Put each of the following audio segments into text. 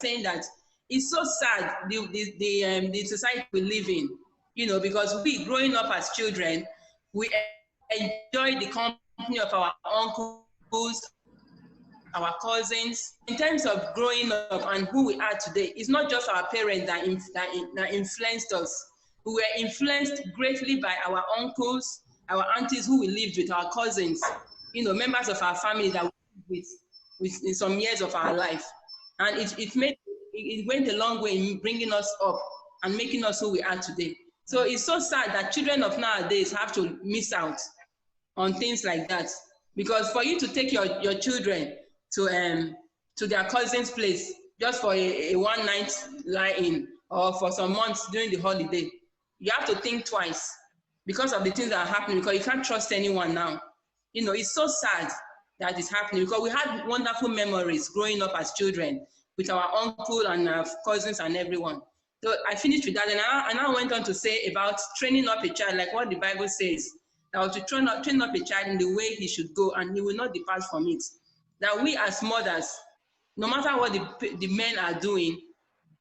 saying that it's so sad the society we live in, because we growing up as children, we enjoy the company of our uncles, our cousins. In terms of growing up and who we are today, it's not just our parents that influenced us. We were influenced greatly by our uncles, our aunties who we lived with, our cousins, members of our family that we lived with in some years of our life. And it went a long way in bringing us up and making us who we are today. So it's so sad that children of nowadays have to miss out on things like that. Because for you to take your children to their cousin's place just for a one night lie-in or for some months during the holiday, you have to think twice because of the things that are happening, because you can't trust anyone now. It's so sad that it's happening because we had wonderful memories growing up as children with our uncle and our cousins and everyone. So I finished with that, and I now went on to say about training up a child, like what the Bible says, that to train up a child in the way he should go, and he will not depart from it. That we as mothers, no matter what the men are doing,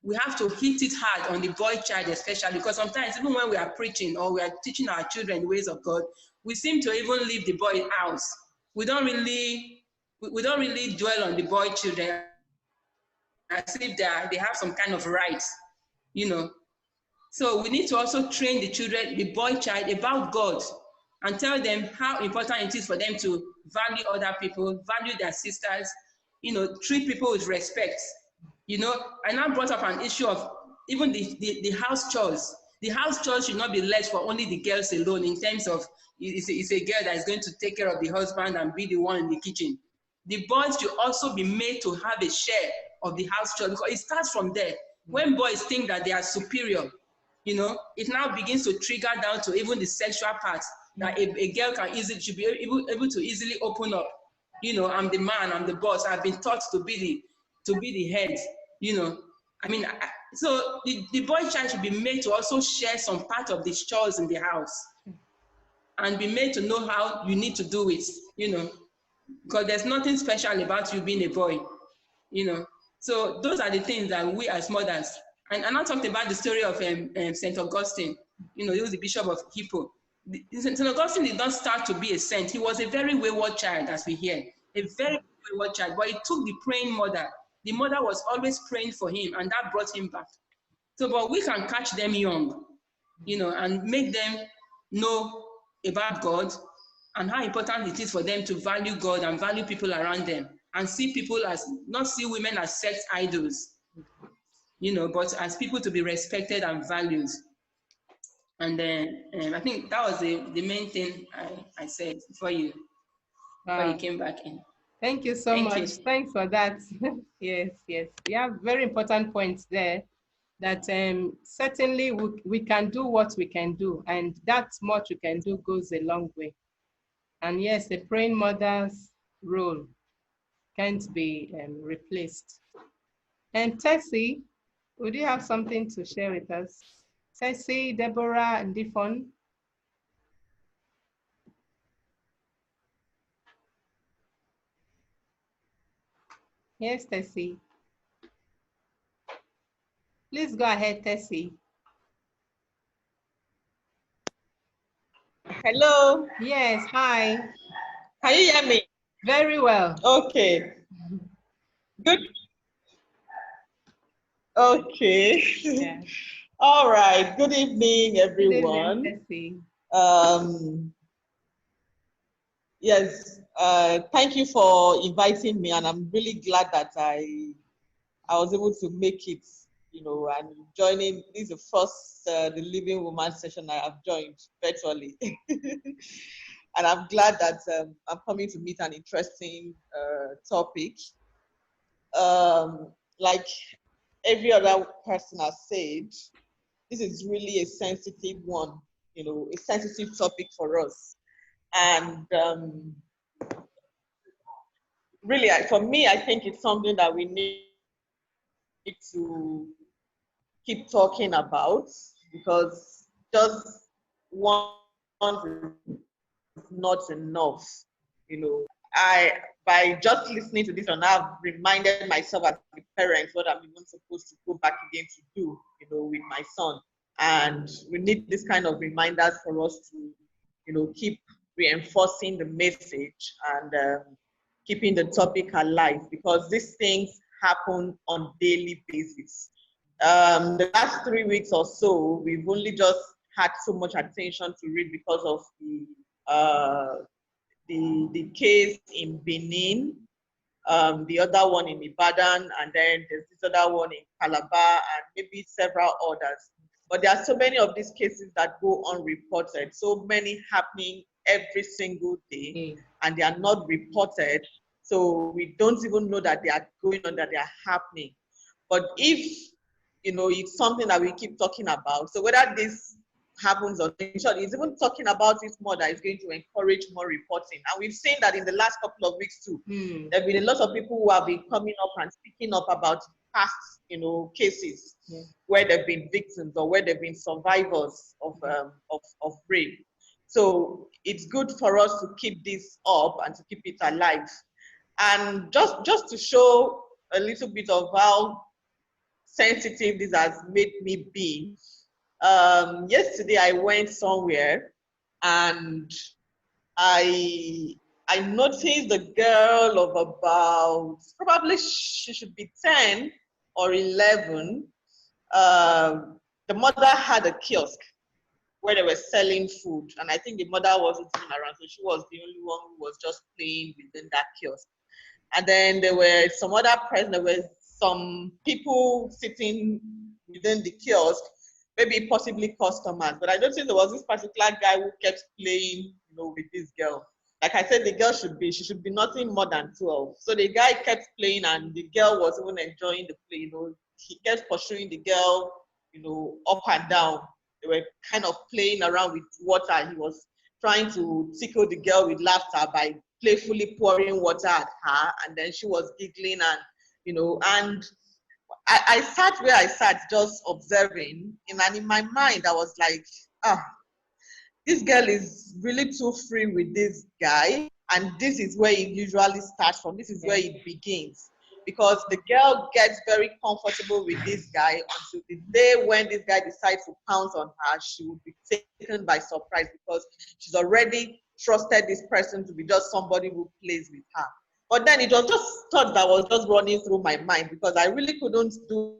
we have to hit it hard on the boy child especially, because sometimes even when we are preaching or we are teaching our children the ways of God, we seem to even leave the boy out. We don't really dwell on the boy children as if they have some kind of rights, So we need to also train the children, the boy child, about God and tell them how important it is for them to value other people, value their sisters, treat people with respect. I now brought up an issue of even the house chores. The house chores should not be left for only the girls alone, in terms of it's a girl that is going to take care of the husband and be the one in the kitchen. The boys should also be made to have a share of the house chores, because it starts from there. When boys think that they are superior, it now begins to trigger down to even the sexual part, that a girl should be able to easily open up. I'm the man, I'm the boss. I've been taught to be the head. So the boy child should be made to also share some part of the chores in the house, and be made to know how you need to do it. Because there's nothing special about you being a boy. So those are the things that we as mothers. And I talked about the story of St. Augustine. He was the Bishop of Hippo. St. Augustine did not start to be a saint. He was a very wayward child, as we hear. A very wayward child. But he took the praying mother. The mother was always praying for him, and that brought him back. So, but we can catch them young, and make them know about God and how important it is for them to value God and value people around them, and not see women as sex idols, but as people to be respected and valued. And then I think that was the main thing I said before you came back in. Thank you so much. Thanks for that. Yes. You have very important points there, that certainly we can do what we can do, and that much we can do goes a long way. And yes, the praying mother's role can't be replaced. And Tessie, would you have something to share with us? Tessie, Deborah, and Difon? Yes, Tessie. Please go ahead, Tessie. Hello. Yes, hi. Can you hear me? Very well. Okay. Good. Okay. Yeah. All right. Good evening, everyone. Good evening, Tessie. Yes. Thank you for inviting me, and I'm really glad that I was able to make it. And joining. This is the first the Living Woman session I have joined virtually. And I'm glad that I'm coming to meet an interesting topic. Like every other person has said, this is really a sensitive one, a sensitive topic for us. And really, for me, I think it's something that we need to keep talking about, because just one is not enough. by just listening to this, and I've reminded myself as a parent what I'm even supposed to go back again to do, with my son. And we need this kind of reminders for us to, keep reinforcing the message and keeping the topic alive, because these things happen on daily basis. The last 3 weeks or so, we've only just had so much attention to read because of the case in Benin, the other one in Ibadan, and then there's this other one in Calabar, and maybe several others. But there are so many of these cases that go unreported, so many happening every single day, and they are not reported. So we don't even know that they are going on, that they are happening. But if, it's something that we keep talking about, so whether this happens or not, he's even talking about it more, that is going to encourage more reporting. And we've seen that in the last couple of weeks too. There have been a lot of people who have been coming up and speaking up about past, cases where they've been victims or where they've been survivors of rape. So it's good for us to keep this up and to keep it alive. And just to show a little bit of how sensitive this has made me be, yesterday I went somewhere and I noticed a girl of about, probably she should be 10 or 11. The mother had a kiosk where they were selling food, and I think the mother wasn't even around, so she was the only one who was just playing within that kiosk. And then there were some other present, there were some people sitting within the kiosk, maybe possibly customers, but I don't think there was this particular guy who kept playing, with this girl. Like I said, the girl she should be nothing more than 12. So the guy kept playing, and the girl was even enjoying the play. He kept pursuing the girl, up and down. They were kind of playing around with water. He was trying to tickle the girl with laughter by playfully pouring water at her, and then she was giggling, and and I sat where I sat just observing, and in my mind I was like, this girl is really too free with this guy, and this is where it usually starts from. This is where it begins, because the girl gets very comfortable with this guy until the day when this guy decides to pounce on her. She will be taken by surprise, because she's already trusted this person to be just somebody who plays with her. But then it was just thoughts that was just running through my mind, because I really couldn't do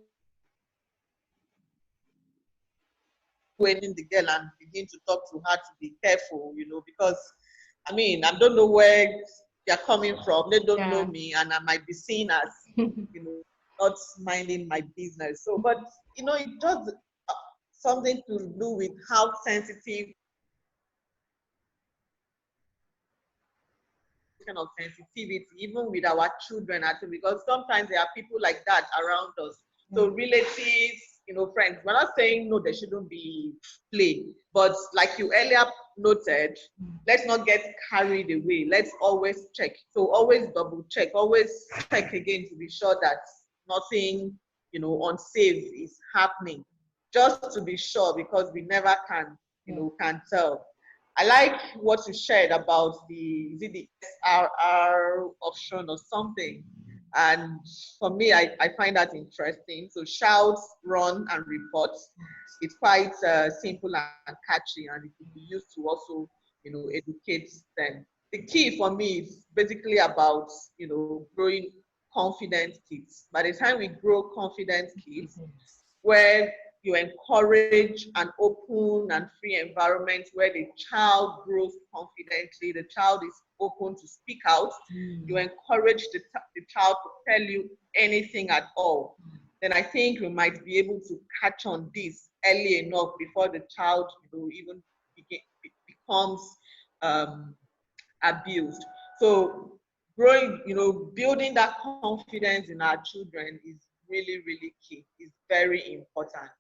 anything the girl and begin to talk to her to be careful, because I don't know where they're coming from. They don't know me, and I might be seen as, not minding my business. So, but it does something to do with how sensitive, kind of sensitivity, even with our children, actually, because sometimes there are people like that around us. So relatives, friends. We're not saying no, there shouldn't be play, but like you earlier noted, let's not get carried away. Let's always check. So always double check, always check again to be sure that nothing, unsafe is happening. Just to be sure, because we never can, can tell. I like what you shared about the SRR option or something. And for me, I find that interesting. So shout, run, and report. It's quite simple and catchy, and it can be used to also, educate them. The key for me is basically about, growing confident kids. By the time we grow confident kids, where you encourage an open and free environment where the child grows confidently, the child is open to speak out, you encourage the child to tell you anything at all, then I think we might be able to catch on this early enough before the child even becomes abused. So growing, building that confidence in our children is really, really key. It's very important.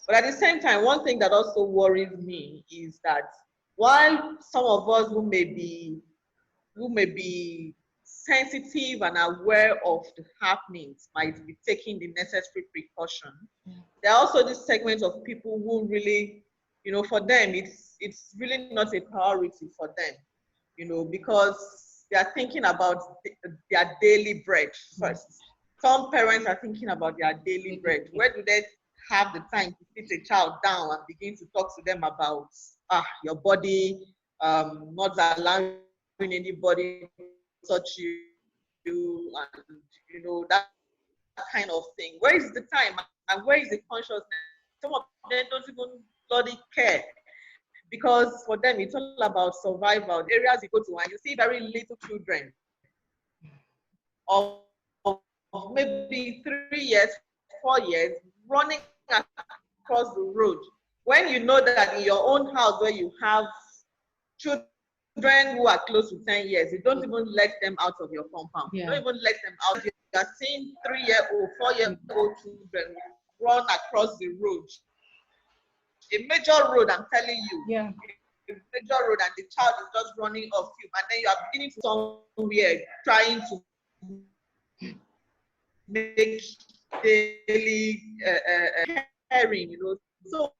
But at the same time, one thing that also worries me is that while some of us who may be sensitive and aware of the happenings might be taking the necessary precaution, there are also this segment of people who really, for them, it's really not a priority for them, because they are thinking about their daily bread first. Some parents are thinking about their daily bread. Where do they have the time to sit a child down and begin to talk to them about your body, not allowing anybody to touch you, and that kind of thing? Where is the time and where is the consciousness? Some of them don't even bloody care, because for them it's all about survival. The areas you go to and you see very little children of maybe 3 years, 4 years, running across the road. When you know that in your own house where you have children who are close to 10 years, you don't even let them out of your compound. You don't even let them out. You are seeing 3-year-old, 4-year-old children run across the road. A major road, I'm telling you. Yeah. A major road, and the child is just running off you, and then you are beginning to somewhere trying to make daily caring, So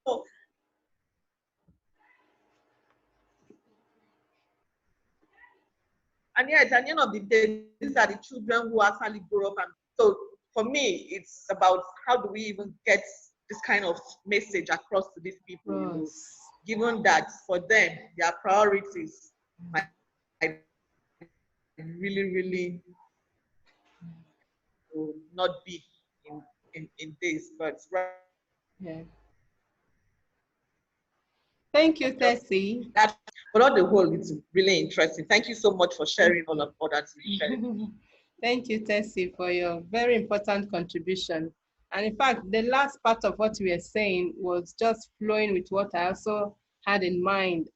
and yet, at the end of the day, these are the children who actually grow up. And so for me, it's about how do we even get this kind of message across to these people, given that for them, their priorities might really, really not be in this, but right. Yeah. Thank you, Tessie. But on the whole, it's really interesting. Thank you so much for sharing all that you shared. Thank you, Tessie, for your very important contribution. And in fact, the last part of what we were saying was just flowing with what I also had in mind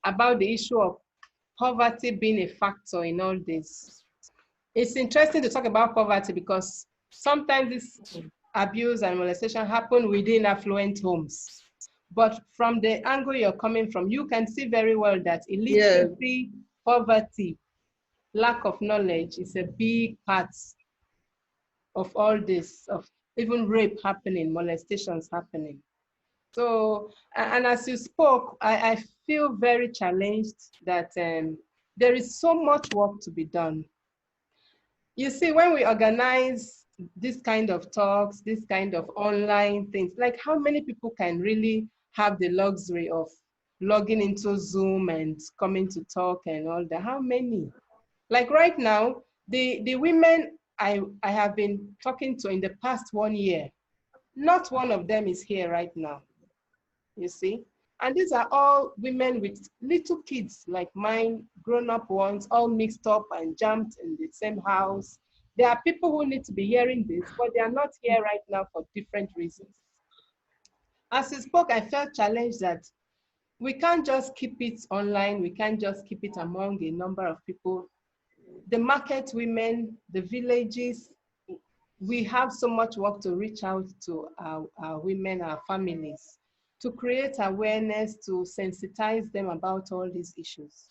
about the issue of poverty being a factor in all this. It's interesting to talk about poverty because sometimes this abuse and molestation happen within affluent homes. But from the angle you're coming from, you can see very well that illiteracy, poverty, lack of knowledge is a big part of all this, of even rape happening, molestations happening. So, and as you spoke, I feel very challenged that there is so much work to be done. You see, when we organize this kind of talks, this kind of online things, like how many people can really have the luxury of logging into Zoom and coming to talk and all that? How many? Like right now, the women I have been talking to in the past 1 year, not one of them is here right now, you see? And these are all women with little kids like mine, grown-up ones, all mixed up and jammed in the same house. There are people who need to be hearing this, but they are not here right now for different reasons. As you spoke, I felt challenged that we can't just keep it online. We can't just keep it among a number of people. The market women, the villages, we have so much work to reach out to our women, our families, to create awareness, to sensitize them about all these issues.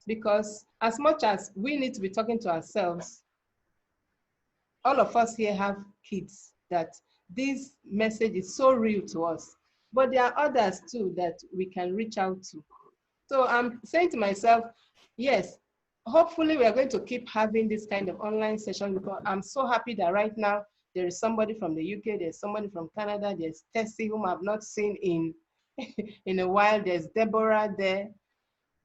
Because as much as we need to be talking to ourselves, all of us here have kids that this message is so real to us, but there are others too that we can reach out to. So I'm saying to myself, yes, hopefully we are going to keep having this kind of online session, because I'm so happy that right now there is somebody from the UK, there's somebody from Canada, there's Tessie, whom I've not seen in a while, there's Deborah there.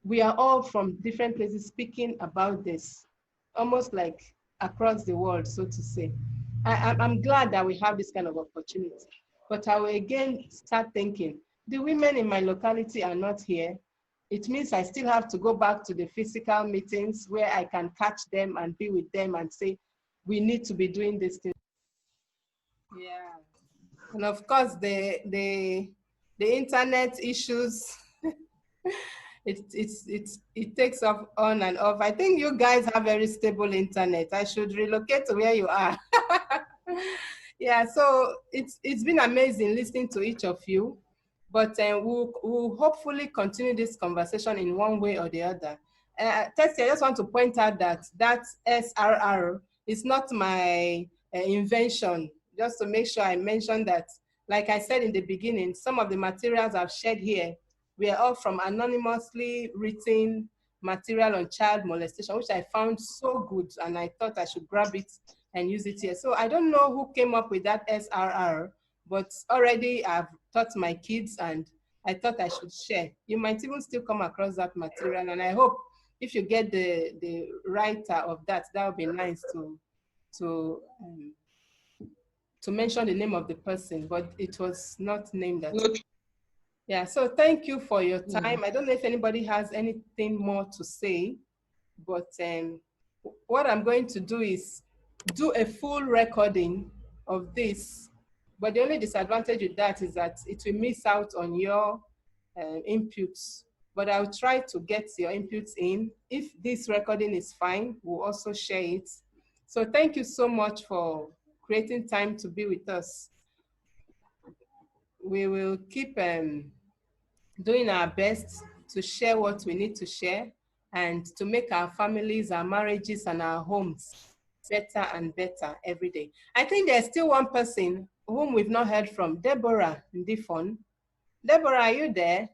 We are all from different places speaking about this, almost like across the world, so to say. I'm glad that we have this kind of opportunity, but I will again start thinking, the women in my locality are not here. It means I still have to go back to the physical meetings where I can catch them and be with them and say, we need to be doing this thing. Yeah. And of course, the internet issues, it takes off on and off. I think you guys have very stable internet. I should relocate to where you are. Yeah, so it's been amazing listening to each of you. But we'll hopefully continue this conversation in one way or the other. Tessie, I just want to point out that SRR is not my invention, just to make sure I mention that. Like I said in the beginning, some of the materials I've shared here were all from anonymously written material on child molestation, which I found so good, and I thought I should grab it and use it here. So I don't know who came up with that SRR, but already I've taught my kids and I thought I should share. You might even still come across that material, and I hope if you get the writer of that, that would be nice to mention the name of the person, but it was not named that. Okay. Yeah, so thank you for your time. I don't know if anybody has anything more to say, but what I'm going to do is do a full recording of this. But the only disadvantage with that is that it will miss out on your inputs. But I'll try to get your inputs in. If this recording is fine, we'll also share it. So thank you so much for creating time to be with us. We will keep doing our best to share what we need to share and to make our families, our marriages, and our homes better and better every day. I think there's still one person whom we've not heard from, Deborah Ndifon. Deborah, are you there?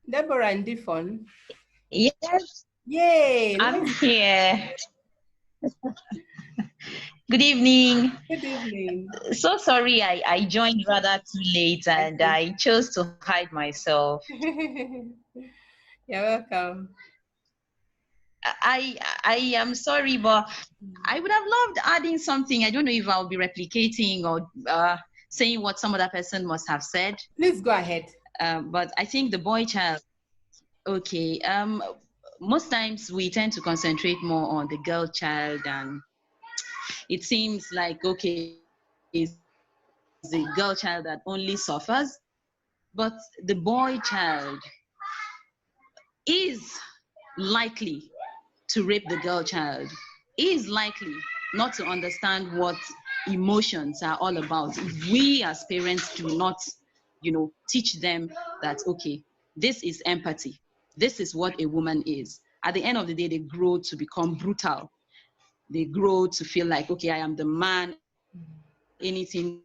Deborah Ndifon? Yes. Yay! I'm here. Good evening. Good evening. So sorry I joined rather too late and I chose to hide myself. You're welcome. I am sorry, but I would have loved adding something. I don't know if I'll be replicating or saying what some other person must have said. Please go ahead. But I think the boy child, okay. Most times we tend to concentrate more on the girl child, and it seems like, okay, it's the girl child that only suffers, but the boy child is likely to rape the girl child, is likely not to understand what emotions are all about if we as parents do not, teach them that, okay, this is empathy. This is what a woman is. At the end of the day, they grow to become brutal. They grow to feel like, okay, I am the man, anything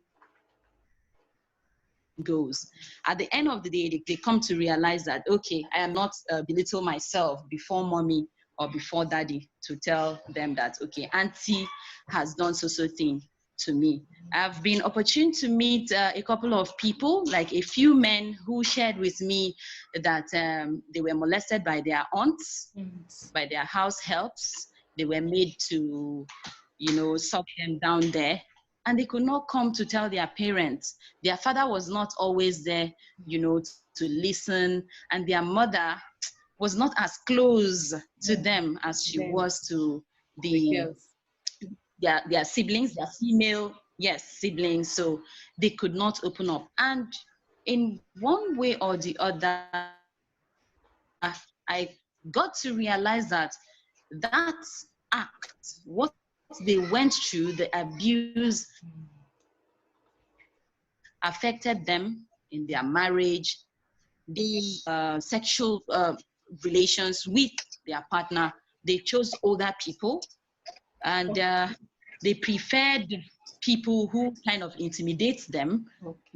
goes. At the end of the day, they come to realize that, okay, I am not belittle myself before mommy or before daddy to tell them that, okay, auntie has done so thing to me. I've been opportune to meet a couple of people, like a few men who shared with me that they were molested by their aunts, by their house helps. They were made to, suck them down there. And they could not come to tell their parents. Their father was not always there, to listen. And their mother was not as close to them as she was to their siblings, their female, siblings. So they could not open up. And in one way or the other, I got to realize that act, what they went through, the abuse, affected them in their marriage, the sexual relations with their partner. They chose older people, and they preferred people who kind of intimidate them,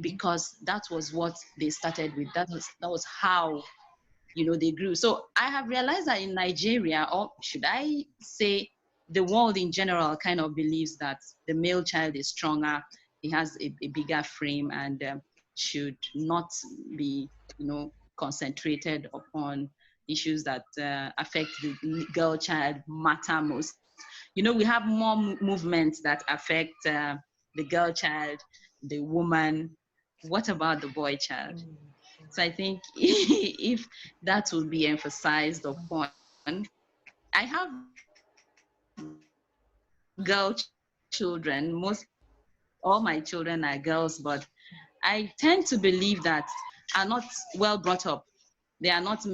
because that was what they started with. That was how they grew. So I have realized that in Nigeria, or should I say the world in general, kind of believes that the male child is stronger, he has a bigger frame, and should not be, concentrated upon issues that affect the girl child matter most. We have more movements that affect the girl child, the woman. What about the boy child? So I think if that will be emphasized upon, I have girl children. All my children are girls, but I tend to believe that are not well brought up. They are not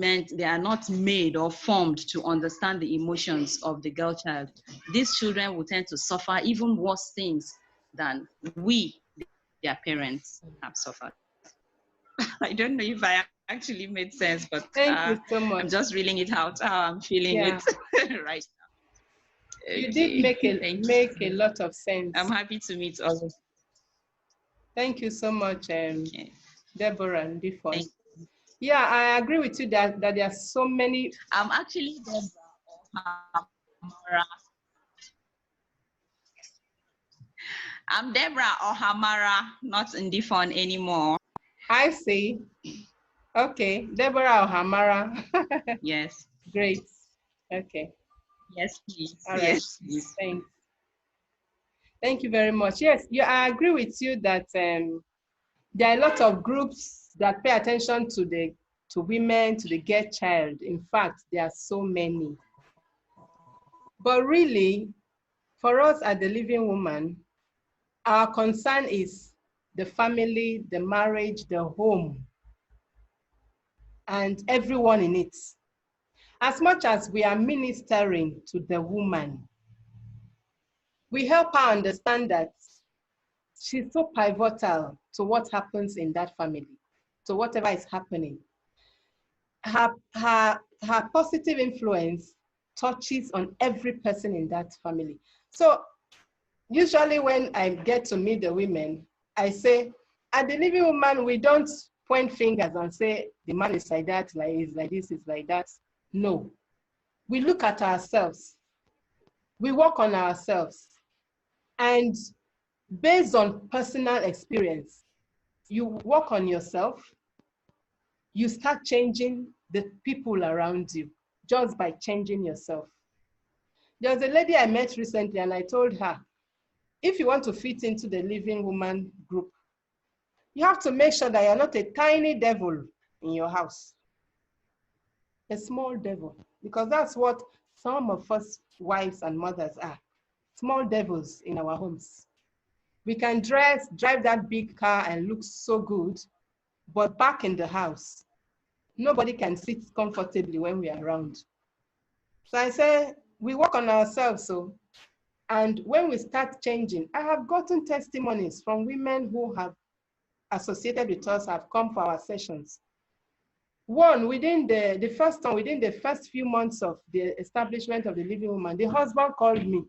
made or formed to understand the emotions of the girl child. These children will tend to suffer even worse things than we, their parents, have suffered. I don't know if I actually made sense, but thank you so much. I'm just reeling it out how I'm feeling it right now. You did make a lot of sense. I'm happy to meet all of you. Thank you so much, Deborah Ndifon. Yeah, I agree with you that there are so many. I'm actually Deborah Ohamara. I'm Deborah Ohamara, not in the phone anymore. I see. Okay, Deborah Ohamara. Yes. Great. Okay. Yes, please. All right. Yes, please. Thanks. Thank you very much. Yes, yeah, I agree with you that there are a lot of groups that pay attention to women, to the girl child. In fact, there are so many. But really, for us as the Living Woman, our concern is the family, the marriage, the home, and everyone in it. As much as we are ministering to the woman, we help her understand that she's so pivotal to what happens in that family, to whatever is happening. Her positive influence touches on every person in that family. So usually when I get to meet the women, I say, at the Living Woman, we don't point fingers and say, the man is like that, like he's like this, is like that. No. We look at ourselves. We work on ourselves. And based on personal experience, you work on yourself, you start changing the people around you just by changing yourself. There was a lady I met recently and I told her, if you want to fit into the Living Woman group, you have to make sure that you're not a tiny devil in your house, a small devil, because that's what some of us wives and mothers are, small devils in our homes. We can drive that big car and look so good, but back in the house, nobody can sit comfortably when we are around. So I say, we work on ourselves. And when we start changing, I have gotten testimonies from women who have associated with us, have come for our sessions. One, within within the first few months of the establishment of the Living Woman, the husband called me.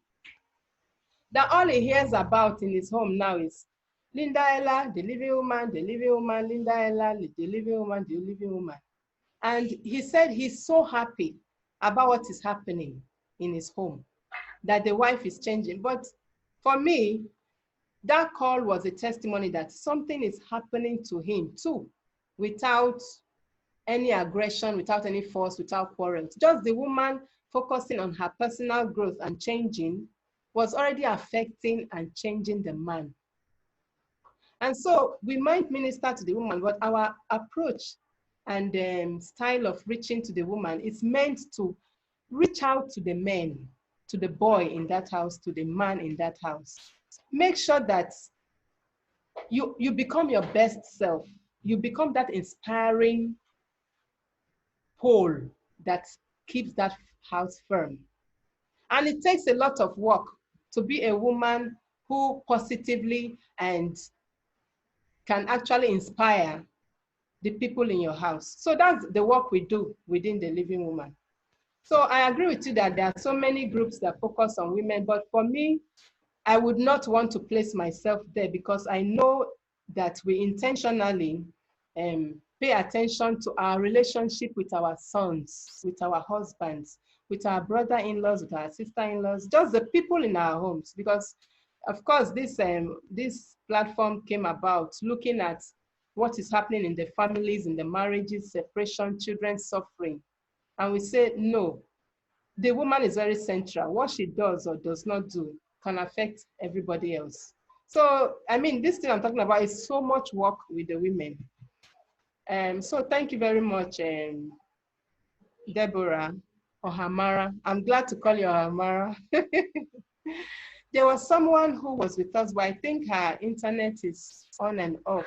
That all he hears about in his home now is Linda Ella, the Living Woman, Linda Ella, the Living Woman, the Living Woman. And he said he's so happy about what is happening in his home, that the wife is changing. But for me, that call was a testimony that something is happening to him too, without any aggression, without any force, without quarrels. Just the woman focusing on her personal growth and changing was already affecting and changing the man. And so we might minister to the woman, but our approach and style of reaching to the woman is meant to reach out to the men, to the boy in that house, to the man in that house. Make sure that you become your best self. You become that inspiring pole that keeps that house firm. And it takes a lot of work to be a woman who positively and can actually inspire the people in your house. So that's the work we do within the Living Woman. So I agree with you that there are so many groups that focus on women, but for me, I would not want to place myself there because I know that we intentionally pay attention to our relationship with our sons, with our husbands, with our brother-in-laws, with our sister-in-laws, just the people in our homes. Because, of course, this platform came about looking at what is happening in the families, in the marriages, separation, children suffering. And we say, no, the woman is very central. What she does or does not do can affect everybody else. So, I mean, this thing I'm talking about is so much work with the women. So thank you very much, Deborah Ohamara. I'm glad to call you Ohamara. There was someone who was with us, but I think her internet is on and off.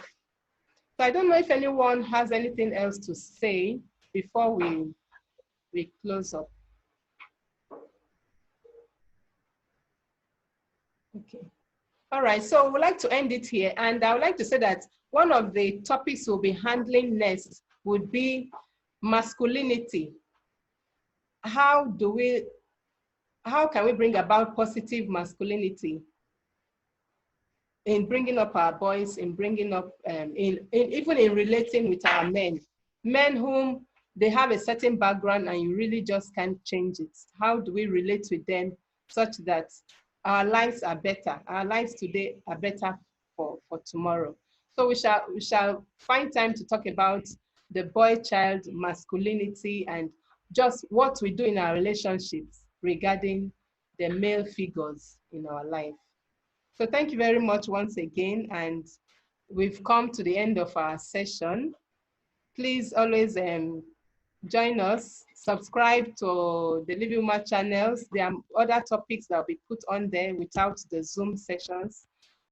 So I don't know if anyone has anything else to say before we close up. Okay. All right, so we'd like to end it here. And I would like to say that one of the topics we'll be handling next would be masculinity. How can we bring about positive masculinity in bringing up our boys, in bringing up, even in relating with our men? men whom they have a certain background and you really just can't change it. How do we relate with them such that our lives are better? Our lives today are better for tomorrow. So we shall find time to talk about the boy child, masculinity, and just what we do in our relationships regarding the male figures in our life. So thank you very much once again, and we've come to the end of our session. Please always join us, subscribe to the Living Woman channels. There are other topics that will be put on there without the Zoom sessions.